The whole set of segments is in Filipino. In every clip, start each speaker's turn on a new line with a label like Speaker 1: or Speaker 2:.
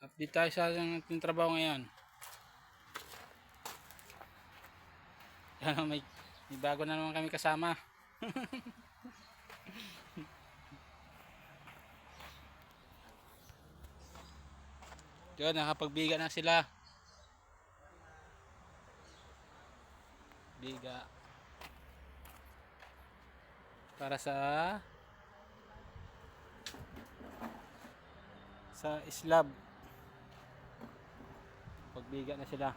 Speaker 1: Update tayo sa ating trabaho ngayon. Ano, may bago na naman kami kasama. Yun, nakapagbiga na sila. Biga. Para sa slab. Pagbiga na sila.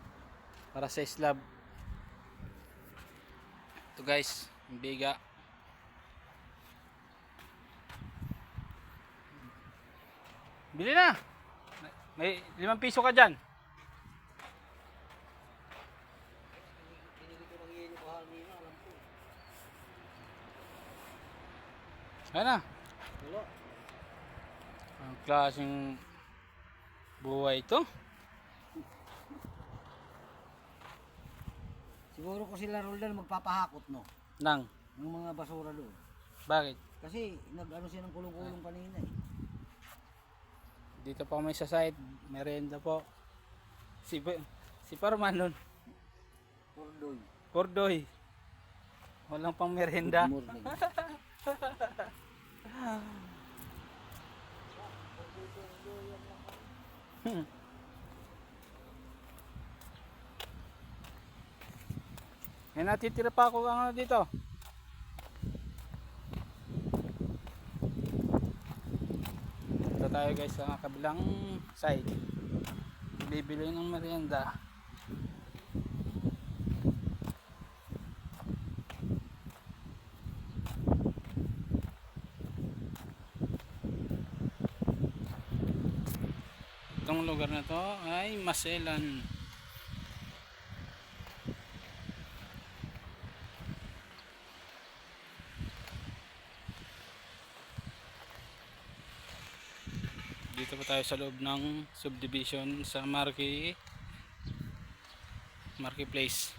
Speaker 1: Para sa slab. Ito guys, yung biga. Bili na! May 5 piso ka dyan. Ayan na. Ang klaseng buhay ito.
Speaker 2: Siguro ko sila Roldan magpapahakot no
Speaker 1: Nang.
Speaker 2: ng mga basura doon.
Speaker 1: Bakit?
Speaker 2: Kasi nag-ano siya ng kulong-kulong kanina eh.
Speaker 1: Dito po kami sa site. Merienda po. Si Parman nun.
Speaker 2: Pordoy.
Speaker 1: Pordoy. Walang pang merienda.
Speaker 2: Good morning.
Speaker 1: May natitira pa ako dito. Ito tayo guys sa kabilang side. Bibili ng merienda. Itong lugar na to ay Maselan. Dito pa tayo sa loob ng subdivision sa Marketplace.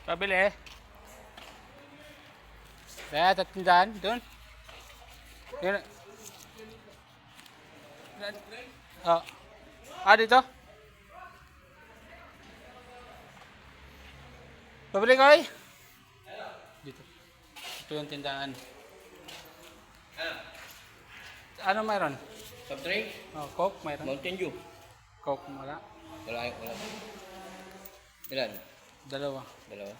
Speaker 1: Pabili. Kaya tatindahan doon. Yun. Oh. Dito. Pabili ko eh. Dito. Ito yung tindahan. Ano mayroon?
Speaker 3: Soft drink?
Speaker 1: Oh, Coke mayroon.
Speaker 3: Mountain Dew?
Speaker 1: Coke wala.
Speaker 3: Wala. Ilan?
Speaker 1: Dalawa.
Speaker 3: Dalawa?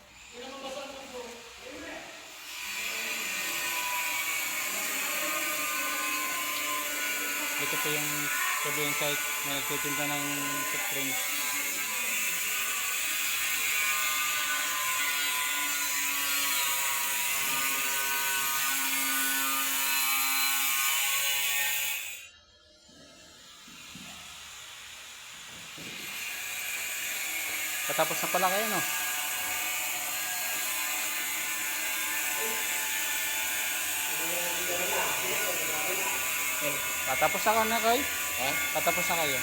Speaker 1: Ito po yung kabilang site na nagtitinda ng soft drinks. Patapos na pala kayo, no? Patapos na kayo, Koy?
Speaker 3: Ha?
Speaker 1: Patapos na kayo.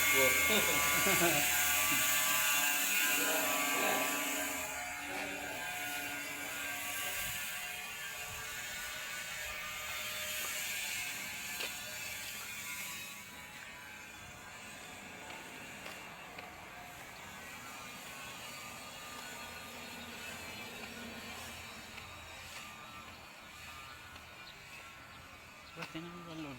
Speaker 1: Pwede na yung balon.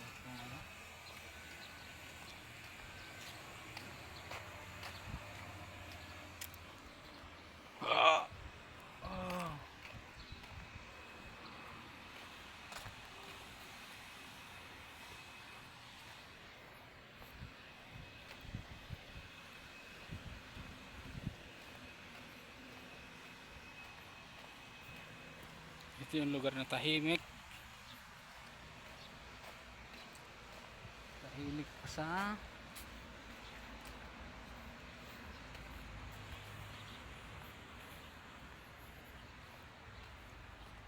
Speaker 1: Ito yung lugar na tahimik. tahimik pa sa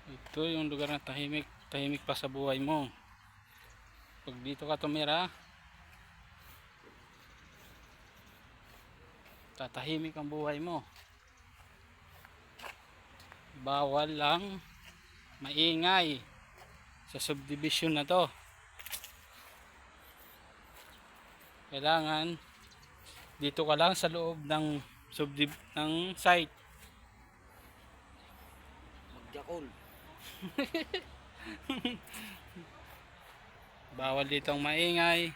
Speaker 1: ito yung lugar na tahimik pa sa buhay mo. Pag dito ka tumira, tatahimik ang buhay mo. Bawal lang maingay sa subdivision na to. Kailangan dito ka lang sa loob ng ng site.
Speaker 2: Magjakol.
Speaker 1: Bawal ditong maingay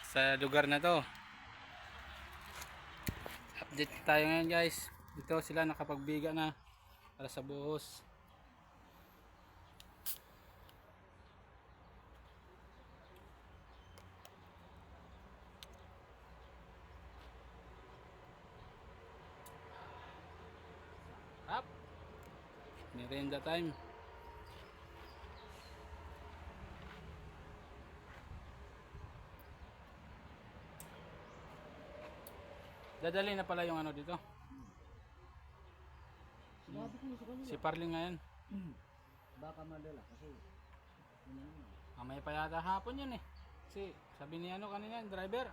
Speaker 1: sa lugar na to. Update tayo ngayon guys. Dito sila nakapagbiga na para sa buhos. Up. Merienda time. Dadali na pala yung ano dito.
Speaker 2: Sabi ko sa kanila.
Speaker 1: Si Parling ngayon.
Speaker 2: Baka madala kasi.
Speaker 1: Mamaya pa yata hapon yun eh. Kasi sabi ni ano kanina, driver.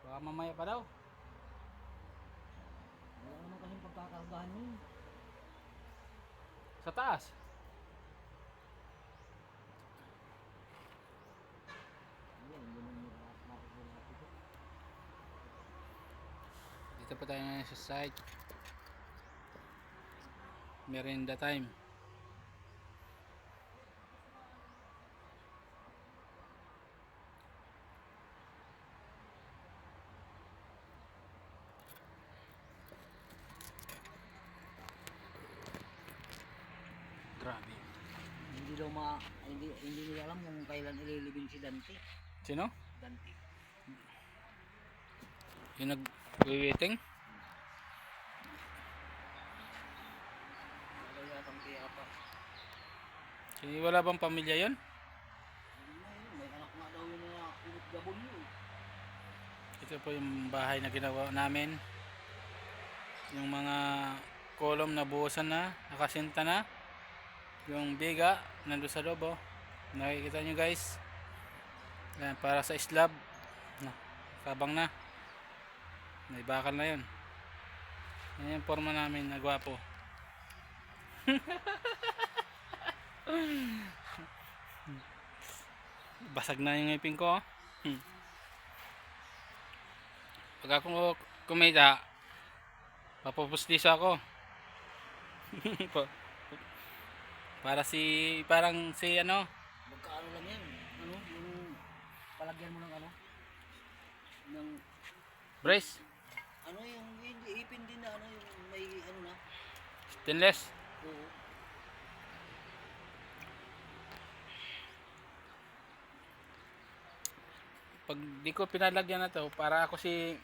Speaker 1: Baka mamaya pa daw.
Speaker 2: Wala naman kasing pagkakargahan yun.
Speaker 1: Sa taas.
Speaker 2: Yan, yun ang makikita dito.
Speaker 1: Dito pa tayo ngayon sa site. Merienda time. Grabe.
Speaker 2: Hindi daw hindi nila alam kung kailan ililibing si Dante.
Speaker 1: Sino?
Speaker 2: Dante.
Speaker 1: Yung nag-waiting?
Speaker 2: Wala yatang kaya pa.
Speaker 1: Wala bang pamilya yon?
Speaker 2: May anak nga daw yun na ulit gabon yun.
Speaker 1: Ito po yung bahay na ginawa namin. Yung mga kolom na buhusan na, nakasinta na. Yung biga nandun sa loob oh. Nakikita nyo guys. Yan, para sa slab. Kabang na. May bakal na yun. Yan yung forma namin na gwapo. Basag na yung ngipin ko oh. Pag ako kumita, papupustiso ako. Parang si ano,
Speaker 2: Magkaano lang yan. Ano? Yung palagyan mo ng ano? Ng
Speaker 1: brace,
Speaker 2: ano yung hindi ipin din na ano yung may ano na.
Speaker 1: stainless.
Speaker 2: Oo.
Speaker 1: Pag di ko pinalagyan na to, para ako si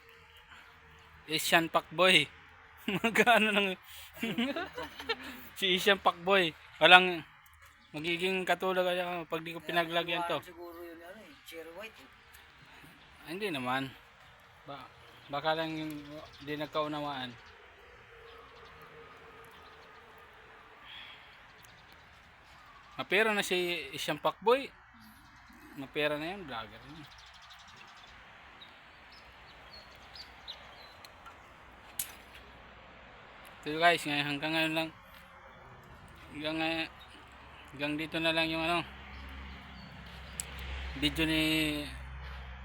Speaker 1: Asian Fuckboy. Magkano lang si Asian Fuckboy. Walang magiging katulad kaya pag di ko pinaglagyan to.
Speaker 2: Siguro yun ano eh, cherry white.
Speaker 1: Hindi naman. Baka lang yung di nagkaunawaan. Mapera na si Asian Fuckboy. Mapera na yan, vlogger na. So guys, hanggang ngayon lang. Hanggang dito na lang yung ano video ni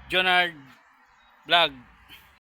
Speaker 1: Jonard Vlog.